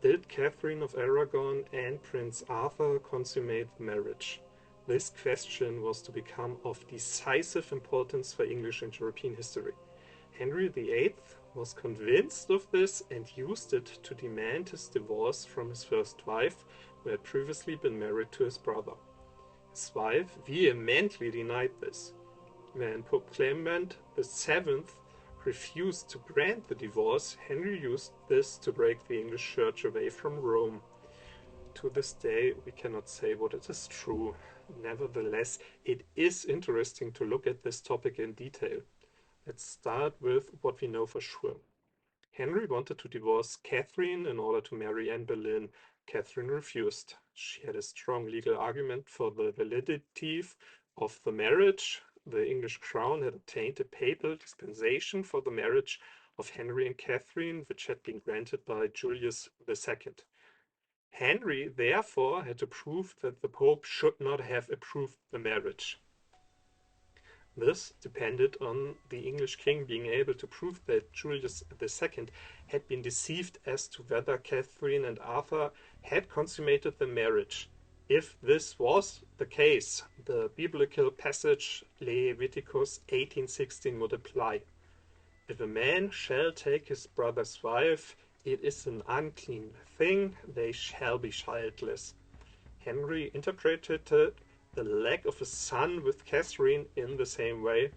Did Catherine of Aragon and Prince Arthur consummate the marriage? This question was to become of decisive importance for English and European history. Henry VIII was convinced of this and used it to demand his divorce from his first wife, who had previously been married to his brother. His wife vehemently denied this. When Pope Clement VII refused to grant the divorce, Henry used this to break the English Church away from Rome. To this day, we cannot say what it is true. Nevertheless, it is interesting to look at this topic in detail. Let's start with what we know for sure. Henry wanted to divorce Catherine in order to marry Anne Boleyn. Catherine refused. She had a strong legal argument for the validity of the marriage. The English crown had obtained a papal dispensation for the marriage of Henry and Catherine, which had been granted by Julius II. Henry, therefore, had to prove that the Pope should not have approved the marriage. This depended on the English king being able to prove that Julius II had been deceived as to whether Catherine and Arthur had consummated the marriage. If this was the case, the biblical passage Leviticus 18:16 would apply. If a man shall take his brother's wife, it is an unclean thing, they shall be childless. Henry interpreted the lack of a son with Catherine in the same way,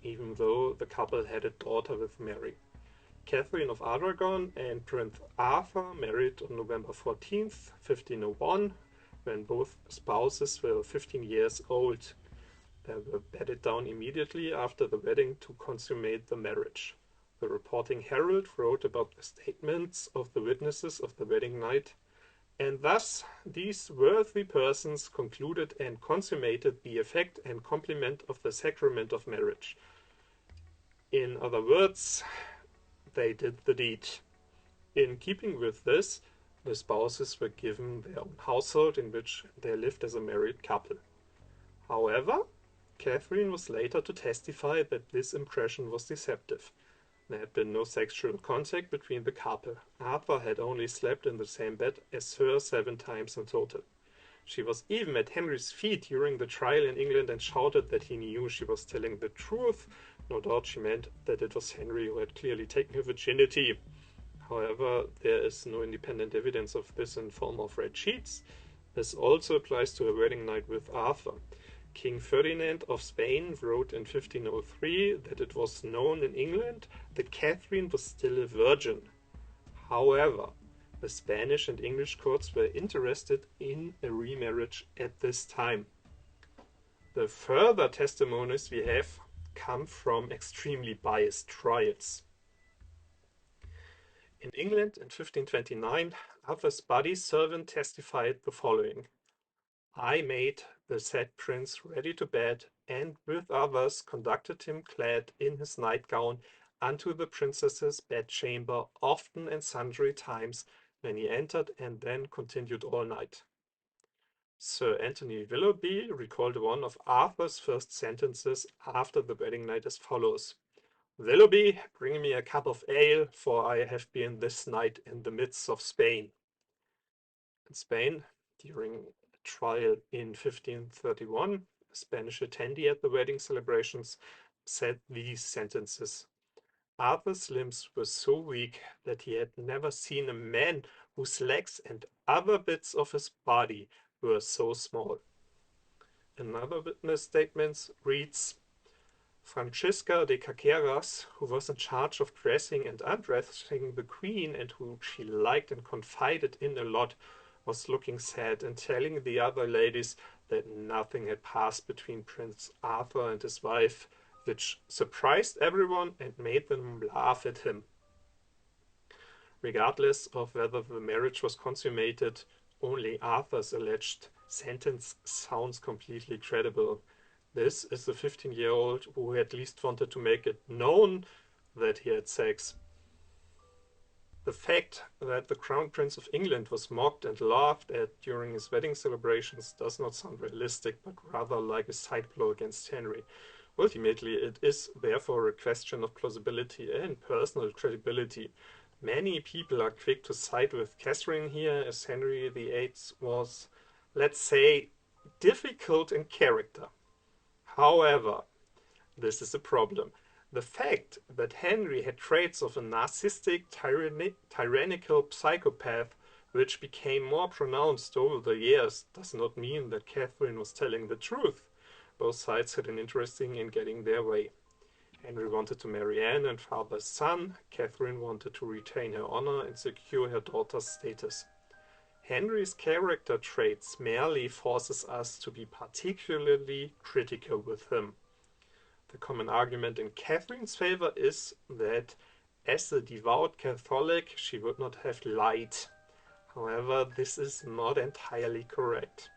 even though the couple had a daughter with Mary. Catherine of Aragon and Prince Arthur married on November 14th, 1501, when both spouses were 15 years old. They were bedded down immediately after the wedding to consummate the marriage. The reporting Herald wrote about the statements of the witnesses of the wedding night, and thus these worthy persons concluded and consummated the effect and complement of the sacrament of marriage. In other words, they did the deed. In keeping with this, the spouses were given their own household in which they lived as a married couple. However, Catherine was later to testify that this impression was deceptive. There had been no sexual contact between the couple. Arthur had only slept in the same bed as her 7 times in total. She was even at Henry's feet during the trial in England and shouted that he knew she was telling the truth. No doubt she meant that it was Henry who had clearly taken her virginity. However, there is no independent evidence of this in form of red sheets. This also applies to a wedding night with Arthur. King Ferdinand of Spain wrote in 1503 that it was known in England that Catherine was still a virgin. However, the Spanish and English courts were interested in a remarriage at this time. The further testimonies we have come from extremely biased trials. In England in 1529, Arthur's body servant testified the following: I made the said prince ready to bed, and with others conducted him clad in his nightgown unto the princess's bedchamber, often and sundry times, when he entered and then continued all night. Sir Anthony Willoughby recalled one of Arthur's first sentences after the wedding night as follows: Willoughby, bring me a cup of ale, for I have been this night in the midst of Spain. In Spain, during a trial in 1531, a Spanish attendee at the wedding celebrations said these sentences: Arthur's limbs were so weak that he had never seen a man whose legs and other bits of his body were so small. Another witness statement reads: Francisca de Caqueras, who was in charge of dressing and undressing the queen and who she liked and confided in a lot, was looking sad and telling the other ladies that nothing had passed between Prince Arthur and his wife, which surprised everyone and made them laugh at him. Regardless of whether the marriage was consummated, only Arthur's alleged sentence sounds completely credible. This is the 15-year-old who at least wanted to make it known that he had sex. The fact that the Crown Prince of England was mocked and laughed at during his wedding celebrations does not sound realistic, but rather like a side blow against Henry. Ultimately, it is therefore a question of plausibility and personal credibility. Many people are quick to side with Catherine here, as Henry VIII was, let's say, difficult in character. However, this is a problem. The fact that Henry had traits of a narcissistic, tyrannical psychopath which became more pronounced over the years does not mean that Catherine was telling the truth. Both sides had an interest in getting their way. Henry wanted to marry Anne and father's son. Catherine wanted to retain her honor and secure her daughter's status. Henry's character traits merely forces us to be particularly critical with him. The common argument in Catherine's favor is that as a devout Catholic she would not have lied. However, this is not entirely correct.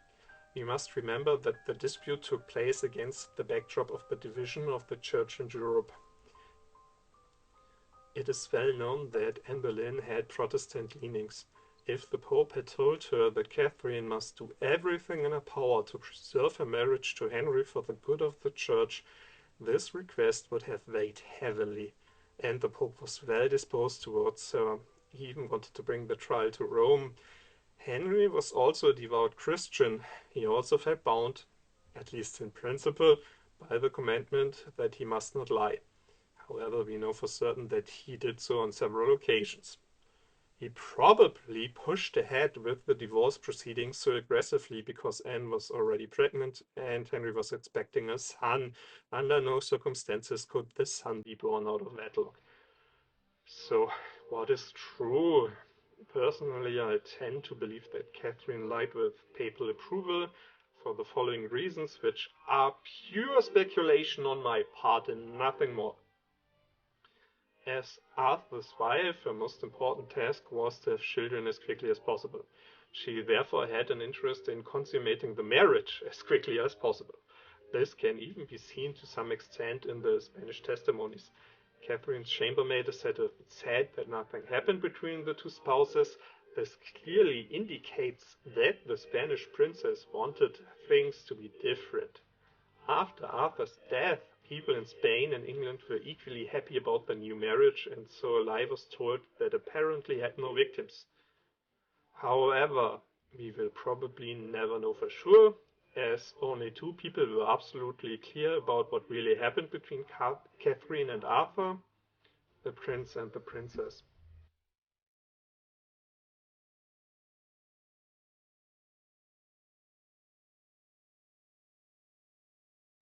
We must remember that the dispute took place against the backdrop of the division of the Church in Europe. It is well known that Anne Boleyn had Protestant leanings. If the Pope had told her that Catherine must do everything in her power to preserve her marriage to Henry for the good of the Church, this request would have weighed heavily, and the Pope was well disposed towards her. He even wanted to bring the trial to Rome. Henry was also a devout Christian. He also felt bound, at least in principle, by the commandment that he must not lie. However, we know for certain that he did so on several occasions. He probably pushed ahead with the divorce proceedings so aggressively because Anne was already pregnant and Henry was expecting a son. Under no circumstances could this son be born out of wedlock. So, what is true? Personally, I tend to believe that Catherine lied with papal approval for the following reasons, which are pure speculation on my part and nothing more. As Arthur's wife, her most important task was to have children as quickly as possible. She therefore had an interest in consummating the marriage as quickly as possible. This can even be seen to some extent in the Spanish testimonies. Catherine's chambermaid is said that nothing happened between the two spouses. This clearly indicates that the Spanish princess wanted things to be different. After Arthur's death, people in Spain and England were equally happy about the new marriage, and so a lie was told that apparently had no victims. However, we will probably never know for sure, as only two people were absolutely clear about what really happened between Catherine and Arthur, the prince and the princess.